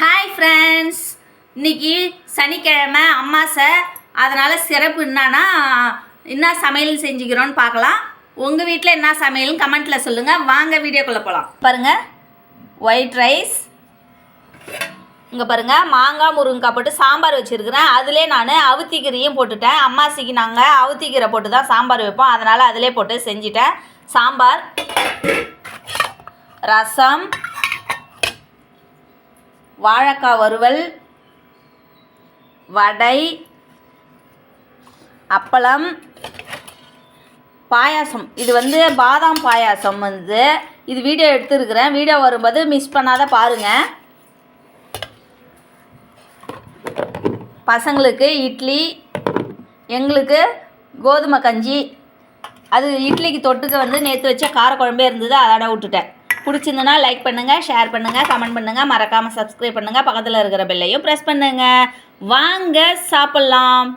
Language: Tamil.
ஹாய் ஃப்ரெண்ட்ஸ், இன்றைக்கி சனிக்கிழமை அமாவாசை. அதனால் சிறப்பு என்ன சமையல் செஞ்சுக்கிறோன்னு பார்க்கலாம். உங்கள் வீட்டில் என்ன சமையல்னு கமெண்ட்டில் சொல்லுங்கள். வாங்க வீடியோக்குள்ளே போகலாம். பாருங்கள், ஒயிட் ரைஸ். இங்கே பாருங்கள், மாங்காய் முருங்கைக்காய் போட்டு சாம்பார் வச்சுருக்கிறேன். அதிலே நான் அவுத்திக்கீரையும் போட்டுட்டேன். அம்மாசிக்கு நாங்கள் அவுத்திக்கீரை போட்டு தான் சாம்பார் வைப்போம். அதனால் அதிலே போட்டு செஞ்சுட்டேன். சாம்பார், ரசம், வாழைக்காய் வறுவல், வடை, அப்பளம், பாயாசம். இது பாதாம் பாயாசம். இது வீடியோ எடுத்துருக்கிறேன். வீடியோ வரும்போது மிஸ் பண்ணாத பாருங்கள். பசங்களுக்கு இட்லி, எங்களுக்கு கோதுமை கஞ்சி. அது இட்லிக்கு தொட்டுக்க நேற்று வச்ச காரக்குழம்பே இருந்தது, அதோட விட்டுட்டேன். பிடிச்சிருந்துன்னா லைக் பண்ணுங்கள், ஷேர் பண்ணுங்கள், கமெண்ட் பண்ணுங்கள், மறக்காமல் சப்ஸ்கிரைப் பண்ணுங்கள், பக்கத்தில் இருக்கிற பெல்லையும் ப்ரெஸ் பண்ணுங்கள். வாங்க சாப்பிட்லாம்.